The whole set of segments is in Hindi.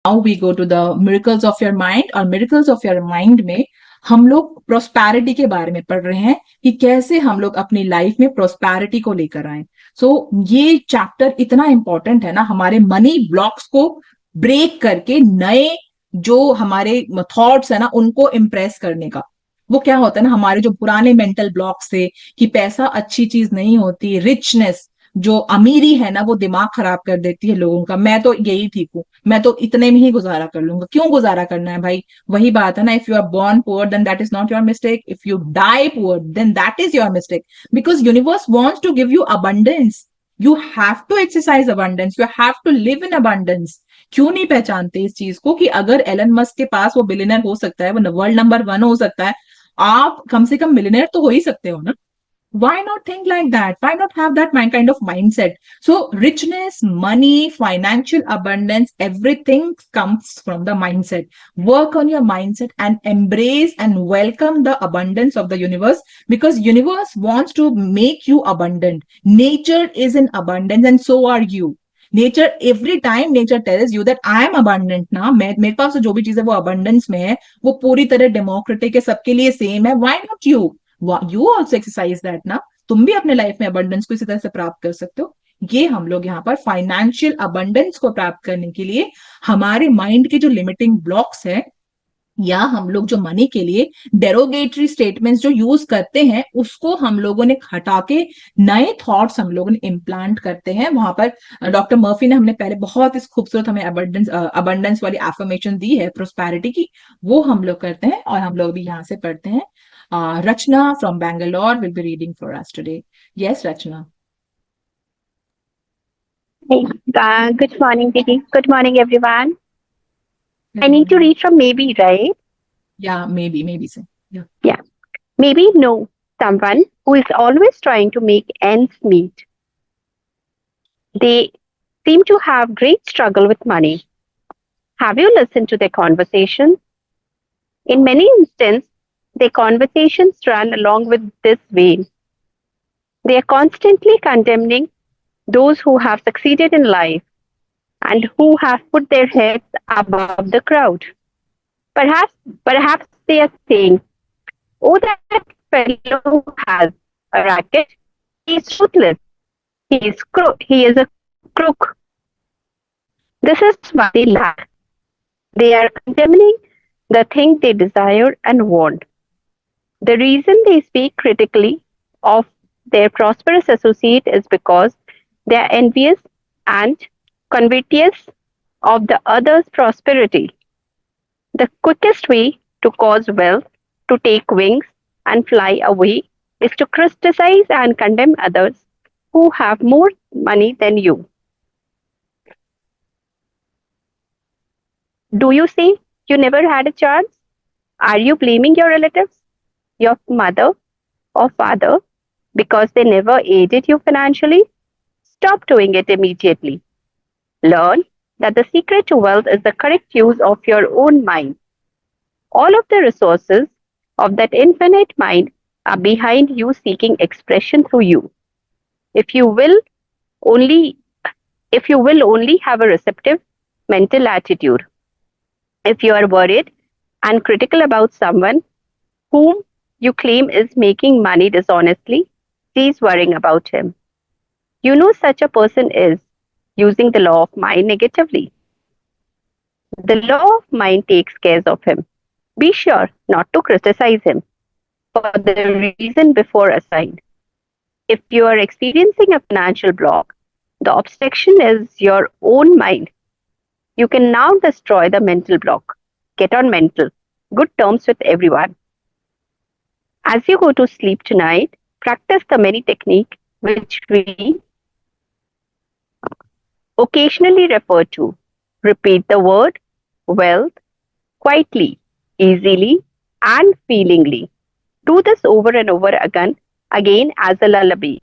Now we go to the miracles of your mind, और मिरेकल्स ऑफ योर माइंड में हम लोग प्रोस्पैरिटी के बारे में पढ़ रहे हैं कि कैसे हम लोग अपनी लाइफ में प्रोस्पैरिटी को लेकर आए। सो ये चैप्टर इतना इंपॉर्टेंट है ना, हमारे मनी ब्लॉक्स को ब्रेक करके नए जो हमारे थॉट्स है ना उनको इम्प्रेस करने का। वो क्या होता है ना, हमारे जो पुराने मेंटल ब्लॉक्स थे कि पैसा अच्छी चीज नहीं होती, रिचनेस जो अमीरी है ना वो दिमाग खराब कर देती है लोगों का, मैं तो यही ठीक हूँ, मैं तो इतने में ही गुजारा कर लूंगा। क्यों गुजारा करना है भाई? वही बात है ना, if you are born poor then that is not your mistake, if you die poor then that is your mistake, because universe wants to give you abundance. You have to exercise abundance, you have to live in abundance. क्यों नहीं पहचानते इस चीज को कि अगर एलन मस्क के पास वो बिलियनर हो सकता है, वो वर्ल्ड नंबर 1 हो सकता है, आप कम से कम मिलियनर तो हो ही सकते हो ना? Why not think like that? Why not have that kind of mindset? So richness, money, financial abundance, everything comes from the mindset. Work on your mindset and embrace and welcome the abundance of the universe, because universe wants to make you abundant. Nature is in abundance and so are you. Nature every time nature tells you that I am abundant ना, मैं मेरे पास जो भी चीज है वो अबंडेंस में है, वो पूरी तरह डेमोक्रेटिक है, सबके लिए सेम है। Why not you? You also exercise that ना, तुम भी अपने लाइफ में अबंडेंस को इसी तरह से प्राप्त कर सकते हो। ये हम लोग यहाँ पर फाइनेंशियल अबंडेंस को प्राप्त करने के लिए हमारे माइंड के जो लिमिटिंग ब्लॉक्स है, या हम लोग जो मनी के लिए डेरोगेटरी स्टेटमेंट्स जो यूज करते हैं, उसको हम लोगों ने हटा के नए थॉट्स हम लोगों ने इम्प्लांट करते हैं। वहां पर डॉक्टर मर्फी ने हमने पहले बहुत इस खूबसूरत हमें अबंडेंस वाली एफर्मेशन दी है प्रोस्पैरिटी की, वो हम लोग करते हैं और हम लोग भी यहाँ से पढ़ते हैं। Rachna from Bangalore will be reading for us today. Yes, Rachna. Hey, good morning, Didi. Good morning, everyone. Good I need to morning. read from maybe, right? Yeah, maybe so. Yeah. Yeah. Maybe know someone who is always trying to make ends meet. They seem to have great struggle with money. Have you listened to their conversations? In many instances, their conversations run along with this vein. They are constantly condemning those who have succeeded in life and who have put their heads above the crowd. Perhaps, perhaps they are saying, "Oh, that fellow has a racket. He is ruthless. He is a crook." This is what they lack. They are condemning the thing they desire and want. The reason they speak critically of their prosperous associate is because they are envious and covetous of the other's prosperity. The quickest way to cause wealth to take wings and fly away is to criticize and condemn others who have more money than you. Do you say you never had a chance? Are you blaming your relatives, your mother or father, because they never aided you financially? Stop doing it immediately. Learn that the secret to wealth is the correct use of your own mind. All of the resources of that infinite mind are behind you seeking expression through you. If you will only if you will only have a receptive mental attitude. If you are worried and critical about someone whom you claim is making money dishonestly, cease worrying about him. You know such a person is using the law of mind negatively. The law of mind takes care of him. Be sure not to criticize him for the reason before assigned. If you are experiencing a financial block, the obstruction is your own mind. You can now destroy the mental block. Get on mental, good terms with everyone. As you go to sleep tonight, practice the many technique which we occasionally refer to. Repeat the word wealth quietly, easily, and feelingly. Do this over and over again as a lullaby.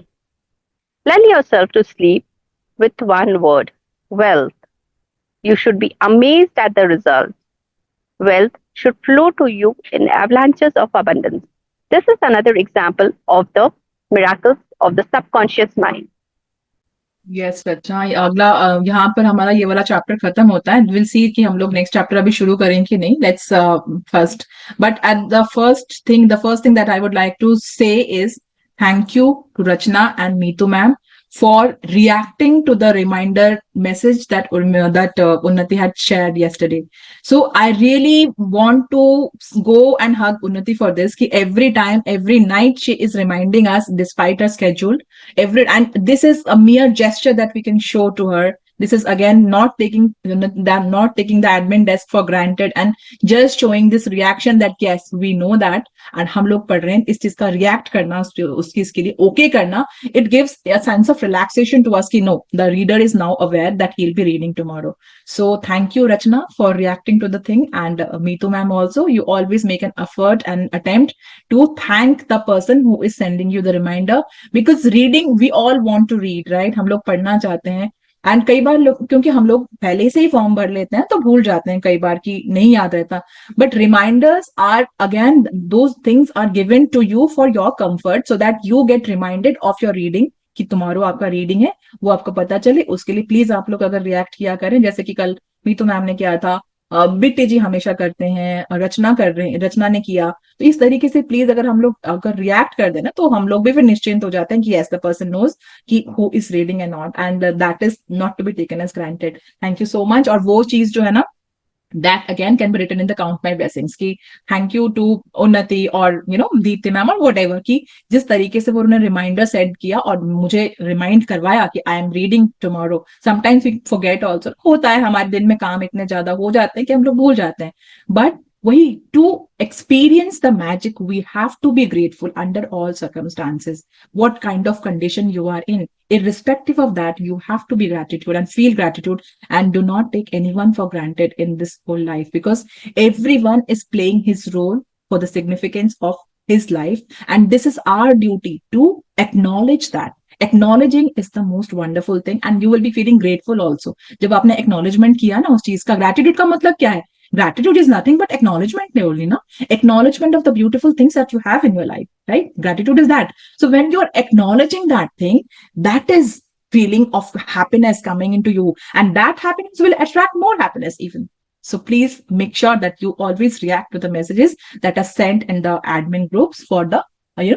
Lull yourself to sleep with one word wealth. You should be amazed at the results. Wealth should flow to you in avalanches of abundance. This is another example of the miracles of the subconscious mind. Yes, अच्छा, अगला यहाँ पर हमारा ये वाला चैप्टर खत्म होता है। विल सी कि हम लोग नेक्स्ट चैप्टर अभी शुरू करें कि नहीं। Let's first, but at the first thing that I would like to say is thank you to Rachna and Meetu ma'am for reacting to the reminder message that Unnati had shared yesterday. So I really want to go and hug Unnati for this. Ki every time, every night, she is reminding us, despite her schedule, and this is a mere gesture that we can show to her. This is again not taking the admin desk for granted and just showing this reaction that yes, we know that and हम लोग पढ़ रहे हैं, इस चीज का रिएक्ट करना, उसकी इसके लिए ओके करना, it gives a sense of relaxation to us ki no, the reader is now aware that he'll be reading tomorrow. So thank you Rachna for reacting to the thing, and Meetu ma'am also, you always make an effort and attempt to thank the person who is sending you the reminder, because reading, we all want to read, right? हम लोग पढ़ना चाहते हैं, एंड कई बार लोग, क्योंकि हम लोग पहले से ही फॉर्म भर लेते हैं तो भूल जाते हैं कई बार कि नहीं याद रहता, but reminders are again, those things are given to you for your comfort, so that you get reminded of your reading, कि तुम्हारो आपका रीडिंग है वो आपको पता चले। उसके लिए प्लीज आप लोग अगर रिएक्ट किया करें, जैसे कि कल मीतू मैम ने किया था, बिट्टी जी हमेशा करते हैं, रचना कर रहे हैं, रचना ने किया, तो इस तरीके से प्लीज अगर हम लोग अगर रिएक्ट कर देना तो हम लोग भी फिर निश्चिंत हो जाते हैं कि यस, द पर्सन नोज कि who is reading and not, and that is not to be taken as granted. Thank you so much. और वो चीज जो है ना, that again can be written in the count my blessings ki thank you to Unnati or Deepti ma'am or whatever, कि जिस तरीके से वो उन्होंने रिमाइंडर सेट किया और मुझे रिमाइंड करवाया कि I am reading tomorrow. Sometimes we forget also, होता है हमारे दिन में काम इतने ज्यादा हो जाते हैं कि हम लोग भूल जाते हैं, बट वही to experience the magic we have to be grateful under all circumstances, what kind of condition you are in, irrespective of that you have to be gratitude and feel gratitude, and do not take anyone for granted in this whole life, because everyone is playing his role for the significance of his life, and this is our duty to acknowledge that. Acknowledging is the most wonderful thing, and you will be feeling grateful also जब आपने acknowledgement किया ना उस चीज का। gratitude का मतलब क्या है? Gratitude is nothing but acknowledgement only, na? Acknowledgement of the beautiful things that you have in your life, right? Gratitude is that. So when you're acknowledging that thing, that is feeling of happiness coming into you, and that happiness will attract more happiness even. So please make sure that you always react to the messages that are sent in the admin groups for the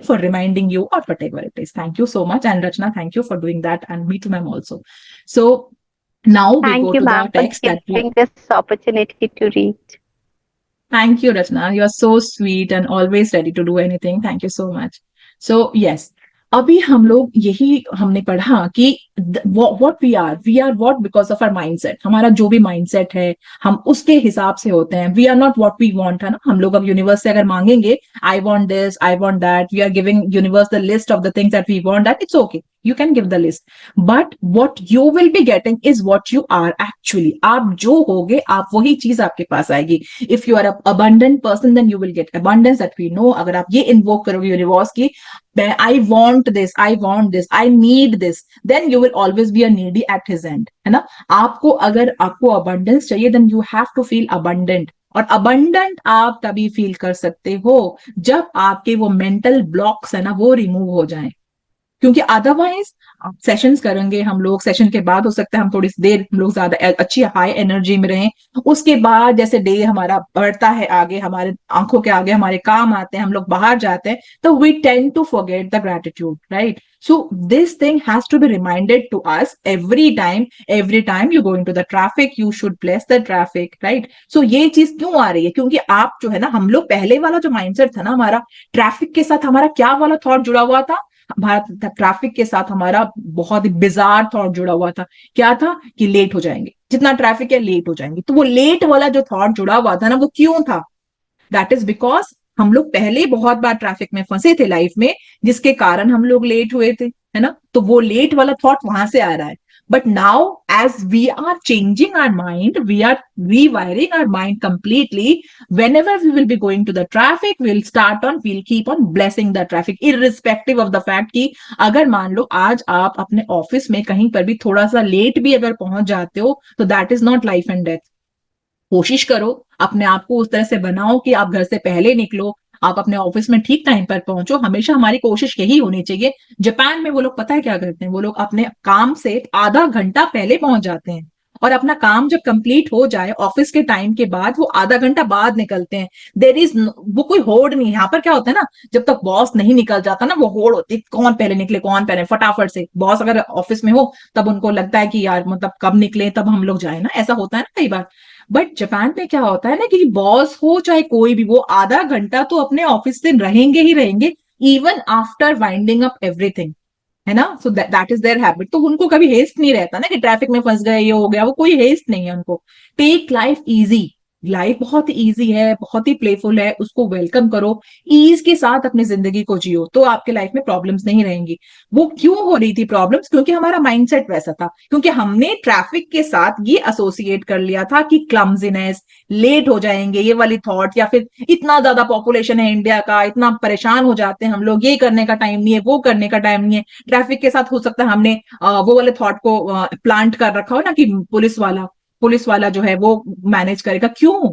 for reminding you or whatever it is. Thank you so much, and Rachna, thank you for doing that, and me too, ma'am, also. So now we Thank go you, to the ma'am, for text that we. giving this opportunity to read. Thank you, Rachna. You are so sweet and always ready to do anything. Thank you so much. So yes, अभी हम लोग यही हमने पढ़ा कि what we are what because of our mindset. हमारा जो भी mindset है हम उसके हिसाब से होते हैं. We are not what we want, है ना? हम लोग अब यूनिवर्स से अगर मांगेंगे I want this, I want that, we are giving universe the list of the things that we want, that it's okay. You can give the list, but what you will be getting is what you are actually. आप जो होगे आप वही चीज आपके पास आएगी. If you are an abundant person, then you will get abundance, that we know. अगर आप ये invoke करोगे यूनिवर्स की, I want this, I want this, I need this, then you will always be a needy at his end, है ना? आपको अगर आपको abundance चाहिए, then you have to feel abundant. और abundant आप तभी फील कर सकते हो जब आपके वो मेंटल ब्लॉक्स है ना वो रिमूव हो जाएं, क्योंकि अदरवाइज सेशंस करेंगे हम लोग, सेशन के बाद हो सकता है हम थोड़ी देर हम लोग ज्यादा अच्छी हाई एनर्जी में रहें, उसके बाद जैसे डे हमारा बढ़ता है आगे, हमारे आंखों के आगे हमारे काम आते हैं, हम लोग बाहर जाते हैं, तो we tend to forget the gratitude, right? So this thing has to be reminded to us every time you go into the traffic, you should bless the traffic, right? So ये चीज क्यों आ रही है? क्योंकि आप जो है ना, हम लोग पहले वाला जो माइंडसेट था ना हमारा, ट्रैफिक के साथ हमारा क्या वाला थॉट जुड़ा हुआ था? भारत ट्रैफिक के साथ हमारा बहुत ही बिजार थॉट जुड़ा हुआ था। क्या था? कि लेट हो जाएंगे, जितना ट्रैफिक है लेट हो जाएंगे। तो वो लेट वाला जो थॉट जुड़ा हुआ था ना, वो क्यों था? दैट इज बिकॉज हम लोग पहले बहुत बार ट्रैफिक में फंसे थे लाइफ में, जिसके कारण हम लोग लेट हुए थे, है ना? तो वो लेट वाला थॉट वहां से आ रहा है। But now, as we are changing our mind, we are rewiring our mind completely. Whenever we will be going to the traffic, we'll keep on blessing the traffic, irrespective of the fact कि अगर मान लो आज आप अपने ऑफिस में कहीं पर भी थोड़ा सा लेट भी अगर पहुंच जाते हो, तो that is not life and death. कोशिश करो, अपने आप को उस तरह से बनाओ कि आप घर से पहले निकलो, आप अपने ऑफिस में ठीक टाइम पर पहुंचो, हमेशा हमारी कोशिश यही होनी चाहिए। जापान में वो लोग पता है क्या करते हैं, वो लोग अपने काम से आधा घंटा पहले पहुंच जाते हैं, और अपना काम जब कंप्लीट हो जाए ऑफिस के टाइम के बाद वो आधा घंटा बाद निकलते हैं। देर इज वो कोई होड़ नहीं है। यहाँ पर क्या होता है ना, जब तक बॉस नहीं निकल जाता ना, वो होड़ होती है, कौन पहले निकले कौन पहले, फटाफट से। बॉस अगर ऑफिस में हो तब उनको लगता है कि यार मतलब कब निकले तब हम लोग जाए ना, ऐसा होता है ना कई बार। बट जापान में क्या होता है ना कि बॉस हो चाहे कोई भी, वो आधा घंटा तो अपने ऑफिस से रहेंगे ही रहेंगे, even after winding up everything, है ना। So that is there habit. तो उनको कभी हेस्ट नहीं रहता ना कि ट्रैफिक में फंस गए, ये हो गया, वो कोई हेस्ट नहीं है उनको। टेक लाइफ इजी, लाइफ बहुत ही इजी है, बहुत ही प्लेफुल है, उसको वेलकम करो, ईज के साथ अपनी जिंदगी को जियो, तो आपके लाइफ में प्रॉब्लम्स नहीं रहेंगी। वो क्यों हो रही थी प्रॉब्लम्स, क्योंकि हमारा माइंडसेट वैसा था, क्योंकि हमने ट्रैफिक के साथ ये एसोसिएट कर लिया था कि क्लमजीनेस, लेट हो जाएंगे, ये वाली थॉट, या फिर इतना ज्यादा पॉपुलेशन है इंडिया का, इतना परेशान हो जाते हैं हम लोग, ये करने का टाइम नहीं है, वो करने का टाइम नहीं है। ट्रैफिक के साथ हो सकता है हमने वो वाले थॉट को प्लांट कर रखा हो ना कि पुलिस वाला जो है वो मैनेज करेगा। क्यों?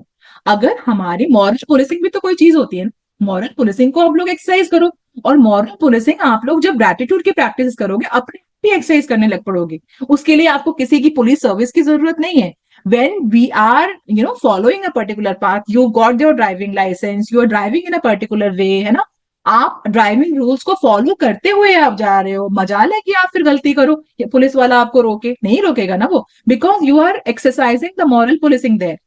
अगर हमारी मॉरल पुलिसिंग भी तो कोई चीज होती है ना, मॉरल पुलिसिंग को आप लोग एक्सरसाइज करो। और मॉरल पुलिसिंग आप लोग जब ग्रेटिट्यूड की प्रैक्टिस करोगे, अपने भी एक्सरसाइज करने लग पड़ोगे। उसके लिए आपको किसी की पुलिस सर्विस की जरूरत नहीं है। when we are following a particular path, you got your driving license, you are driving in a particular way, है ना, आप ड्राइविंग रूल्स को फॉलो करते हुए आप जा रहे हो, मजाल है कि आप फिर गलती करो, पुलिस वाला आपको रोके, नहीं रोकेगा ना वो, because you are exercising the moral policing there,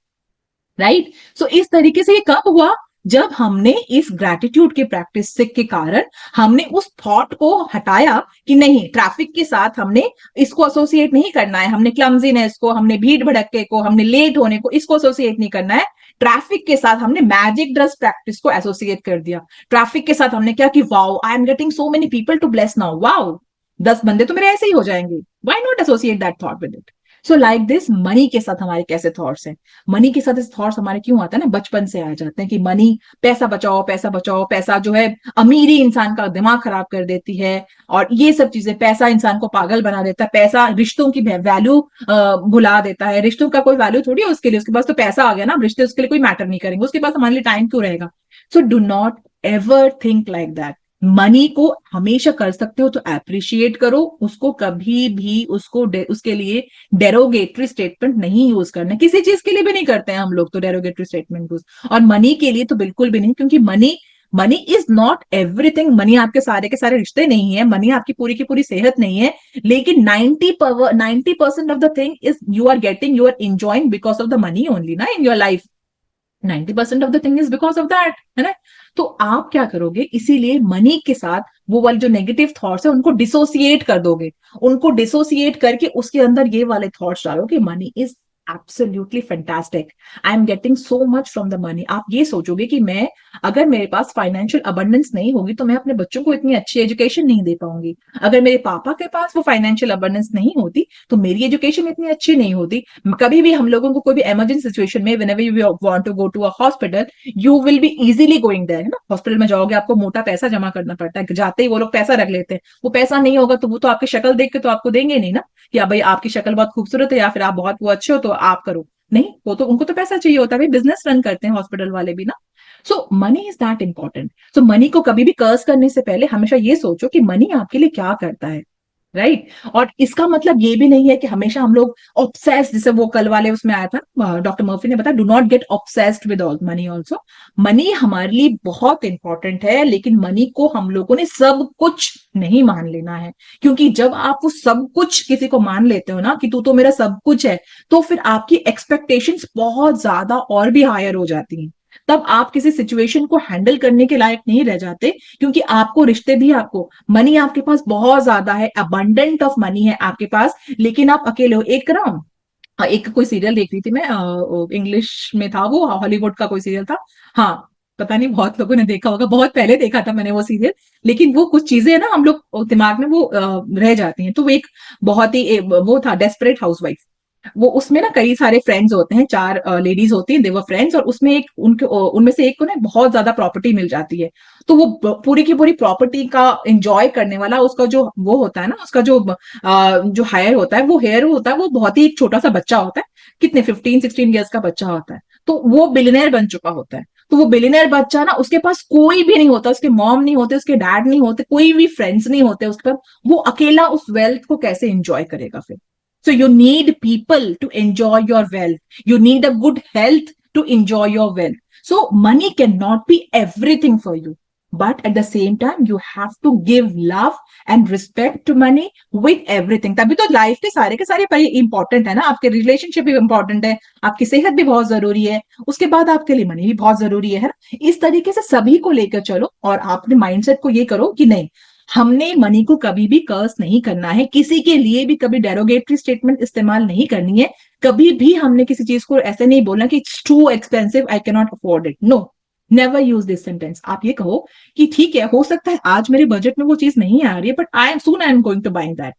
right. So इस तरीके से ये कब हुआ, जब हमने इस ग्रेटिट्यूड की प्रैक्टिस के कारण हमने उस थॉट को हटाया कि नहीं, ट्रैफिक के साथ हमने इसको एसोसिएट नहीं करना है, हमने क्लमजीनेस को, हमने भीड़ भड़के को, हमने लेट होने को, इसको एसोसिएट नहीं करना है। ट्रैफिक के साथ हमने मैजिक ड्रस प्रैक्टिस को एसोसिएट कर दिया। ट्रैफिक के साथ हमने क्या कि wow, I am getting so many people to bless now, wow 10 बंदे तो मेरे ऐसे ही हो जाएंगे, why not associate that thought with it. So like this, money के साथ हमारे कैसे थॉट्स हैं, मनी के साथ इस थॉट्स हमारे क्यों आते हैं ना, बचपन से आ जाते हैं कि मनी, पैसा बचाओ पैसा बचाओ, पैसा जो है अमीरी इंसान का दिमाग खराब कर देती है, और ये सब चीजें, पैसा इंसान को पागल बना देता है, पैसा रिश्तों की वैल्यू भुला देता है, रिश्तों का कोई वैल्यू थोड़ी है उसके लिए, उसके पास तो पैसा आ गया ना, रिश्ते उसके लिए कोई मैटर नहीं करेंगे, उसके पास हमारे लिए टाइम क्यों रहेगा। So do not ever think like that. Money को हमेशा कर सकते हो तो अप्रिशिएट करो उसको, कभी भी उसको उसके लिए डेरोगेटरी स्टेटमेंट नहीं यूज करना, किसी चीज के लिए भी नहीं करते हैं हम लोग तो डेरोगेटरी स्टेटमेंट यूज, और मनी के लिए तो बिल्कुल भी नहीं, क्योंकि money money is not everything. Money आपके सारे के सारे रिश्ते नहीं है, मनी आपकी पूरी की पूरी सेहत नहीं है, लेकिन 90% of the thing is you are getting, you are enjoying because of the money only ना in your life. 90% of the thing is because of that, है ना। तो आप क्या करोगे, इसीलिए मनी के साथ वो वाले जो नेगेटिव थॉट्स है उनको डिसोसिएट कर दोगे, उनको डिसोसिएट करके उसके अंदर ये वाले थॉट्स डालोगे, money is absolutely fantastic, I am getting so much from the money. आप ये सोचोगे कि मैं, अगर मेरे पास फाइनेंशियल अबंडेंस नहीं होगी तो मैं अपने बच्चों को इतनी अच्छी एजुकेशन नहीं दे पाऊंगी, अगर मेरे पापा के पास वो फाइनेंशियल अबंडेंस नहीं होती तो मेरी एजुकेशन इतनी अच्छी नहीं होती। कभी भी हम लोगों को कोई भी इमरजेंसी सिचुएशन में, whenever you want to go to a hospital, you will be easily going there, है ना। हॉस्पिटल में जाओगे आपको मोटा पैसा जमा करना पड़ता है, जाते ही वो लोग पैसा रख लेते हैं, वो पैसा नहीं होगा तो वो तो आपकी शक्ल देख के तो आपको देंगे नहीं ना, कि भाई आपकी शक्ल बहुत खूबसूरत है या फिर आप बहुत वो अच्छे हो तो आप करो, नहीं, वो तो उनको तो पैसा चाहिए होता है भाई, बिजनेस रन करते हैं हॉस्पिटल वाले भी ना। So money is that important. So money को कभी भी कर्ज करने से पहले हमेशा ये सोचो कि मनी आपके लिए क्या करता है, राइट। और इसका मतलब ये भी नहीं है कि हमेशा हम लोग ऑब्सेस्ड, जैसे वो कल वाले उसमें आया था, डॉक्टर मर्फी ने बताया, do not gate obsessed with all money also. Money हमारे लिए बहुत इंपॉर्टेंट है, लेकिन मनी को हम लोगों ने सब कुछ नहीं मान लेना है, क्योंकि जब आप वो सब कुछ किसी को मान लेते हो ना कि तू तो मेरा सब कुछ है, तो फिर आपकी एक्सपेक्टेशंस बहुत ज्यादा और भी हायर हो जाती हैं, तब आप किसी सिचुएशन को हैंडल करने के लायक नहीं रह जाते, क्योंकि आपको रिश्ते भी, आपको मनी आपके पास बहुत ज्यादा है, अबंडेंट ऑफ मनी है आपके पास, लेकिन आप अकेले हो। एक ना, एक कोई सीरियल देख रही थी मैं, इंग्लिश में था वो, हॉलीवुड का कोई सीरियल था, हाँ, पता नहीं बहुत लोगों ने देखा होगा, बहुत पहले देखा था मैंने वो सीरियल, लेकिन वो कुछ चीजें ना हम लोग दिमाग में वो रह जाती हैं। तो वो एक बहुत ही वो था, डेस्परेट हाउसवाइफ। वो उसमें ना कई सारे फ्रेंड्स होते हैं, 4 लेडीज होती हैं, देवर फ्रेंड्स, और उसमें एक उनके उनमें से एक को ना बहुत ज्यादा प्रॉपर्टी मिल जाती है, तो वो पूरी की पूरी प्रॉपर्टी का एंजॉय करने वाला उसका जो वो होता है ना, उसका जो हायर होता है, वो हेयर होता है, वो बहुत ही एक छोटा सा बच्चा होता है, कितने 15-16 ईयर्स का बच्चा होता है, तो वो बिलियनर बन चुका होता है। तो वो बिलियनर बच्चा ना, उसके पास कोई भी नहीं होता, उसके मॉम नहीं होते, उसके डैड नहीं होते, कोई भी फ्रेंड्स नहीं होते उसके पास, वो अकेला उस वेल्थ को कैसे एंजॉय करेगा फिर? So you need people to enjoy your wealth, you need a good health to enjoy your wealth. So money cannot be everything for you, but at the same time you have to give love and respect to money with everything. तभी तो लाइफ के सारे इंपॉर्टेंट है ना, आपके रिलेशनशिप भी इंपॉर्टेंट है, आपकी सेहत भी बहुत जरूरी है, उसके बाद आपके लिए मनी भी बहुत जरूरी है ना? इस तरीके से सभी को लेकर चलो, और आपने माइंडसेट को ये करो कि नहीं, हमने मनी को कभी भी कर्स नहीं करना है, किसी के लिए भी कभी डेरोगेटरी स्टेटमेंट इस्तेमाल नहीं करनी है, कभी भी हमने किसी चीज को ऐसे नहीं बोलना कि it's too expensive, I can not afford it, no, never use this sentence. आप ये कहो कि ठीक है, हो सकता है आज मेरे बजट में वो चीज नहीं आ रही है, but I am going to buying that.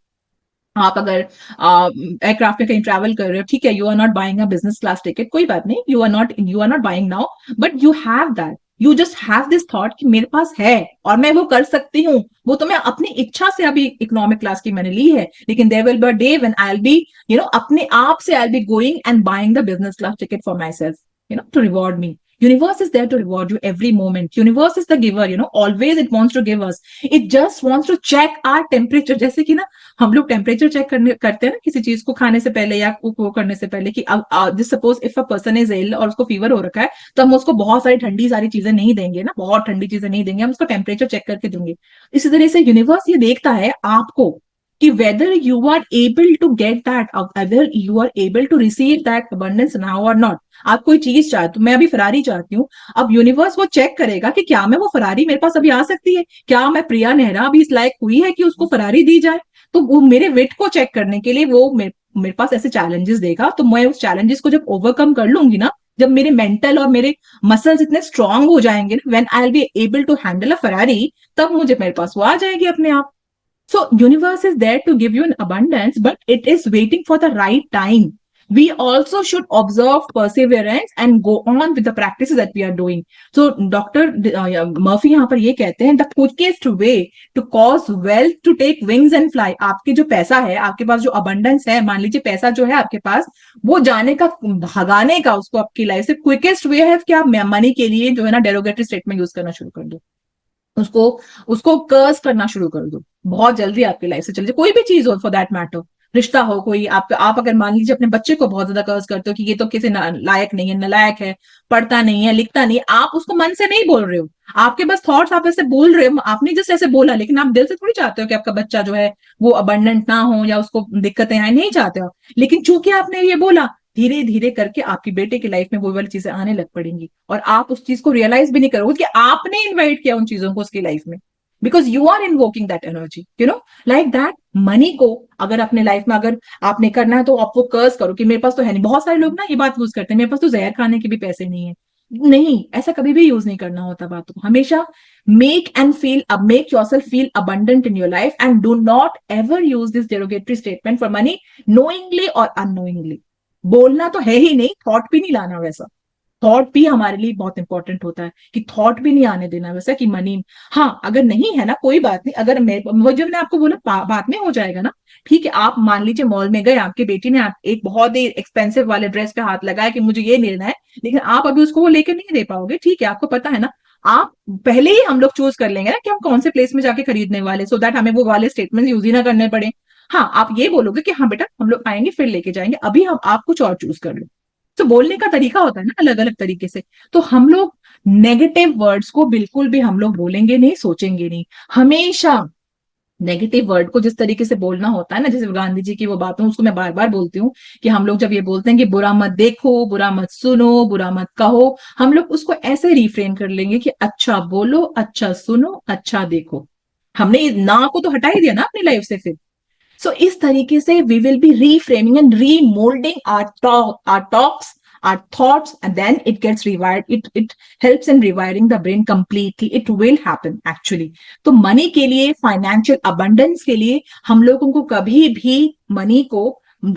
आप अगर एयरक्राफ्ट में कहीं ट्रैवल कर रहे हो, ठीक है, you are not buying a business class ticket, कोई बात नहीं, you are not buying now, but you have that, you just have this thought कि मेरे पास है और मैं वो कर सकती हूँ, वो तो मैं अपनी इच्छा से अभी इकोनॉमिक क्लास की मैंने ली है, लेकिन there will be a day when I will be, अपने आप से I will be going and buying the business class ticket for my self, to reward me. Universe is there to reward you every moment. Universe is the giver, always it wants to give us. It just wants to check our temperature. जैसे कि ना, हम लोग टेम्परेचर चेक करते हैं ना किसी चीज को खाने से पहले या वो करने से पहले, कि suppose if a person is ill और उसको फीवर हो रखा है, तो हम उसको बहुत सारी ठंडी सारी चीजें नहीं देंगे ना, बहुत ठंडी चीजें नहीं देंगे, हम उसको टेम्परेचर चेक करके देंगे। इसी तरह से यूनिवर्स ये देखता है आपको कि whether you are able to get that, whether you are able to receive that abundance now और नॉट। आप कोई चीज चाहते हो, मैं अभी फरारी चाहती हूँ, अब यूनिवर्स वो चेक करेगा कि क्या मैं वो फरारी मेरे पास अभी आ सकती है, क्या मैं प्रिया नेहरा अभी इस लायक हुई है कि उसको फरारी दी जाए। तो वो मेरे वेट को चेक करने के लिए वो मेरे पास ऐसे चैलेंजेस देगा, तो मैं उस चैलेंजेस को जब ओवरकम कर लूंगी ना, जब मेरे मेंटल और मेरे मसल्स इतने स्ट्रांग हो जाएंगे ना, when I will be able to handle a Ferrari, तब मुझे मेरे पास वो आ जाएगी अपने आप। So universe is there to give you an abundance, but it is waiting for the right time. We also should observe perseverance and go on with the practices that we are doing. So Dr. Murphy यहाँ पर ये कहते हैं, the quickest way to cause wealth to take wings and fly. आपके जो पैसा है, आपके पास जो abundance है, मान लीजिए पैसा जो है आपके पास, वो जाने का, भगाने का उसको आपकी लाइफ से क्विकेस्ट वे है कि आप मनी के लिए जो है ना डेरोगेटरी स्टेटमेंट यूज करना शुरू कर दो, उसको उसको कर्स करना शुरू कर दो, बहुत जल्दी आपकी लाइफ से चले जाए। कोई भी चीज हो फॉर दैट मैटर, रिश्ता हो कोई, आप अगर मान लीजिए अपने बच्चे को बहुत ज्यादा कर्ज करते हो कि ये तो किसी लायक नहीं है, नलायक है, पढ़ता नहीं है, लिखता नहीं है, आप उसको मन से नहीं बोल रहे हो, आपके बस थॉट्स आप ऐसे बोल रहे हो, आपने जस्ट ऐसे बोला, लेकिन आप दिल से थोड़ी चाहते हो कि आपका बच्चा जो है वो अबंडेंट ना हो या उसको दिक्कतें आए, नहीं चाहते हो, लेकिन चूंकि आपने ये बोला, धीरे धीरे करके आपकी बेटे की लाइफ में वो वाली चीजें आने लग पड़ेंगी, और आप उस चीज को रियलाइज भी नहीं करोगे कि आपने इन्वाइट किया उन चीजों को उसकी लाइफ में, because you are invoking that energy, like that. Money को अगर अपने लाइफ में अगर आपने करना है, तो आप वो कर्ज करो कि मेरे पास तो है नहीं। बहुत सारे लोग ना ये बात यूज करते हैं, मेरे पास तो जहर खाने के भी पैसे नहीं है। नहीं, ऐसा कभी भी यूज नहीं करना होता बातों को, हमेशा make yourself feel abundant in your life and do not ever use this derogatory statement for money, knowingly or unknowingly। बोलना तो है ही नहीं, थॉट भी नहीं लाना वैसा, थॉट भी हमारे लिए बहुत इंपॉर्टेंट होता है कि थॉट भी नहीं आने देना वैसा कि मनी, हाँ अगर नहीं है ना कोई बात नहीं, अगर वो जो मैंने आपको बोला बाद में हो जाएगा ना, ठीक है, आप मान लीजिए मॉल में गए, आपकी बेटी ने आप एक बहुत ही एक्सपेंसिव वाले ड्रेस पे हाथ लगाया कि मुझे ये लेना है, लेकिन आप अभी उसको वो लेकर नहीं दे पाओगे, ठीक है, आपको पता है ना, आप पहले ही हम लोग चूज कर लेंगे ना कि हम कौन से प्लेस में जाके खरीदने वाले, सो दैट हमें वो वाले स्टेटमेंट यूज ही ना करने पड़े। हाँ, आप ये बोलोगे कि हाँ बेटा हम लोग आएंगे फिर लेके जाएंगे, अभी हम आप कुछ और चूज कर लो। तो बोलने का तरीका होता है ना अलग अलग तरीके से, तो हम लोग नेगेटिव वर्ड्स को बिल्कुल भी हम लोग बोलेंगे नहीं, सोचेंगे नहीं, हमेशा नेगेटिव वर्ड को जिस तरीके से बोलना होता है ना, जैसे गांधी जी की वो बात है, उसको मैं बार बार बोलती हूँ कि हम लोग जब ये बोलते हैं कि बुरा मत देखो, बुरा मत सुनो, बुरा मत कहो, हम लोग उसको ऐसे रिफ्रेन कर लेंगे कि अच्छा बोलो, अच्छा सुनो, अच्छा देखो। हमने ना को तो हटा ही दिया ना अपनी लाइफ से फिर। सो इस तरीके से we will be reframing and remoulding our talks, our thoughts, and then it gets rewired. It helps in rewiring the brain completely. It will happen actually. तो मनी के लिए, फाइनेंशियल अबंडेंस के लिए, हम लोगों को कभी भी मनी को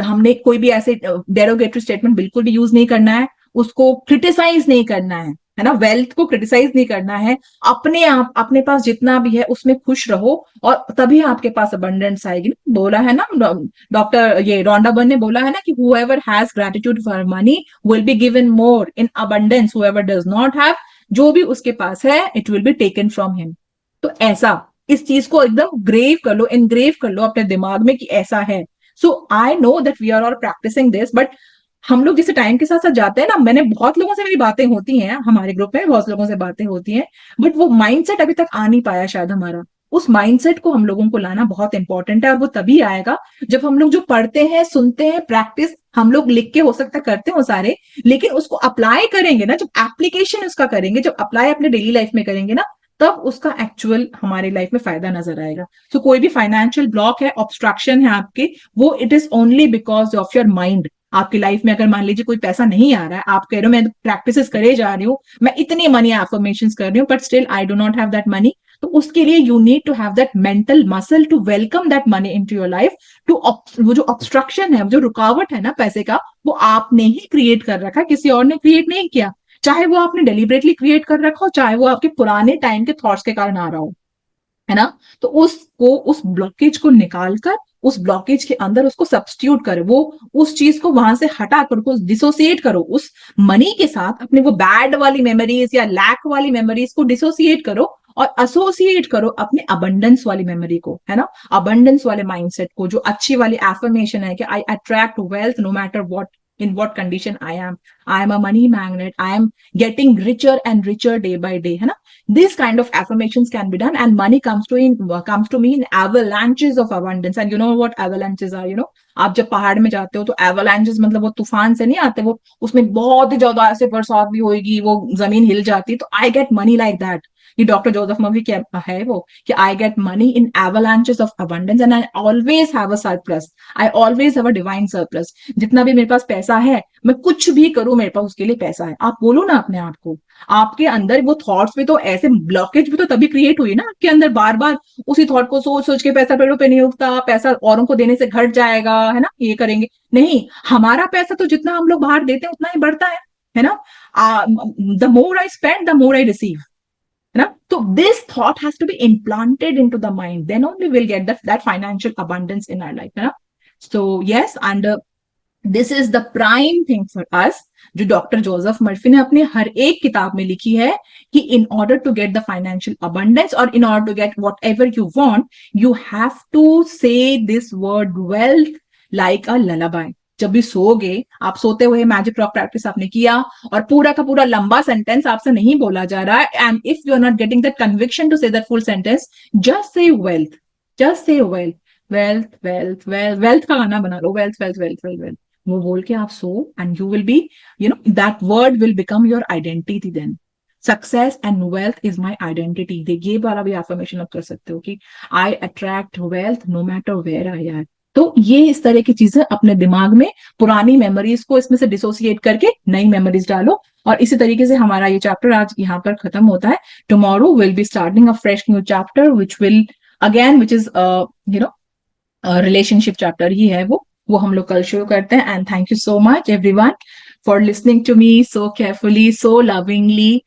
हमने कोई भी ऐसे डेरोगेटरी स्टेटमेंट बिल्कुल भी यूज नहीं करना है, उसको क्रिटिसाइज नहीं करना है ना, वेल्थ को क्रिटिसाइज नहीं करना है, अपने आप अपने पास जितना भी है उसमें खुश रहो, और तभी आपके पास अबंडेंस आएगी। बोला है ना डॉक्टर ये रोंडा बर्न ने बोला है ना कि whoever has gratitude for money will be given more in abundance, whoever does not have जो भी उसके पास है it will be taken from him. तो ऐसा इस चीज को एकदम ग्रेव कर लो, इनग्रेव कर लो अपने दिमाग में कि ऐसा है। So I know that we are all practising this, but हम लोग जैसे टाइम के साथ साथ जाते हैं ना, मैंने बहुत लोगों से मेरी बातें होती हैं, हमारे ग्रुप में बहुत लोगों से बातें होती हैं, बट वो माइंडसेट अभी तक आ नहीं पाया शायद हमारा। उस माइंडसेट को हम लोगों को लाना बहुत इंपॉर्टेंट है, और वो तभी आएगा जब हम लोग जो पढ़ते हैं, सुनते हैं, प्रैक्टिस हम लोग लिख के हो सकता है करते हो सारे, लेकिन उसको अप्लाई करेंगे ना, जब एप्लीकेशन उसका करेंगे, जब अप्लाई अपने डेली लाइफ में करेंगे ना, तब उसका एक्चुअल हमारे लाइफ में फायदा नजर आएगा। तो कोई भी फाइनेंशियल ब्लॉक है, ऑब्स्ट्रक्शन है आपके, वो it is only because of your mind. आपकी लाइफ में अगर मान लीजिए कोई पैसा नहीं आ रहा है, आप कह रहे हो मैं प्रैक्टिस करे जा रही हूँ, मैं इतनी मनी एफर्मेशन कर रही हूँ, but still I do not have that money, तो उसके लिए you need to have that mental muscle to welcome that money into your life. टू वो जो ऑब्स्ट्रक्शन है, जो रुकावट है ना पैसे का, वो आपने ही क्रिएट कर रखा है, किसी और ने क्रिएट नहीं किया। चाहे वो आपने डेलिबरेटली क्रिएट कर रखा हो, चाहे वो आपके पुराने टाइम के थॉट्स के कारण आ रहा हो, है ना। तो उसको, उस ब्लॉकेज को निकालकर, उस ब्लॉकेज के अंदर उसको सब्स्टिट्यूट करो, वो उस चीज को वहां से हटा कर उसको डिसोसिएट करो, उस मनी के साथ अपने वो बैड वाली मेमोरीज या लैक वाली मेमोरीज को डिसोसिएट करो, और एसोसिएट करो अपने अबंडेंस वाली मेमोरी को, है ना, अबंडेंस वाले माइंडसेट को, जो अच्छी वाली एफर्मेशन है कि I attract wealth no matter what, in what condition I am a money magnet, I am getting richer and richer day by day, है ना। These kind of affirmations can be done, and money comes to me in avalanches of abundance. And you know what avalanches are, you know, आप जब पहाड़ में जाते हो तो avalanches मतलब वो तूफान से नहीं आते, वो उसमें बहुत ही ज्यादा ऐसे बरसात भी होगी, वो जमीन हिल जाती है, तो I get money like that. ये डॉक्टर जोसेफ मर्फी क्या है वो, कि I get money in avalanches of abundance and I always have a surplus, I always have a divine surplus। जितना भी मेरे पास पैसा है, मैं कुछ भी करूं मेरे पास उसके लिए पैसा है। आप बोलो ना अपने आप को, आपके अंदर वो थॉट्स भी तो ऐसे, ब्लॉकेज भी तो तभी क्रिएट हुई ना आपके अंदर, बार बार उसी थॉट को सोच सोच के पैसा पेड़ों पे नहीं उगता, पैसा औरों को देने से घट जाएगा, है ना, ये करेंगे नहीं। हमारा पैसा तो जितना हम लोग बाहर देते हैं उतना ही बढ़ता है ना। The more I spend the more I receive, है ना। तो this thought has to be implanted into the mind, then only will get that financial abundance in our life, है ना। So yes, and this is the prime thing for us, जो डॉक्टर जोसेफ मर्फी ने अपनी हर एक किताब में लिखी है, कि in order to get the financial abundance, और in order to get whatever you want, you have to say this word wealth like a lullaby. जब भी सोओगे, आप सोते हुए मैजिक रॉक प्रैक्टिस आपने किया, और पूरा का पूरा लंबा सेंटेंस आपसे नहीं बोला जा रहा है, and if you are not getting that conviction to say that full sentence, just say wealth, just say wealth, wealth wealth wealth, wealth का गाना बना लो, wealth wealth wealth wealth wealth, वो बोल के आप सो, and you will be, you know, that word will become your identity then. Success and wealth is my identity. ये वाला भी एफर्मेशन आप कर सकते हो कि I attract wealth no matter where I am. तो ये इस तरह की चीजें अपने दिमाग में, पुरानी मेमोरीज को इसमें से डिसोसिएट करके नई मेमोरीज डालो, और इसी तरीके से हमारा ये चैप्टर आज यहाँ पर खत्म होता है। Tomorrow will be starting a fresh new chapter which will again, which is you know relationship chapter ही है वो हम लोग कल शुरू करते हैं। And thank you so much everyone for listening to me so carefully, so lovingly,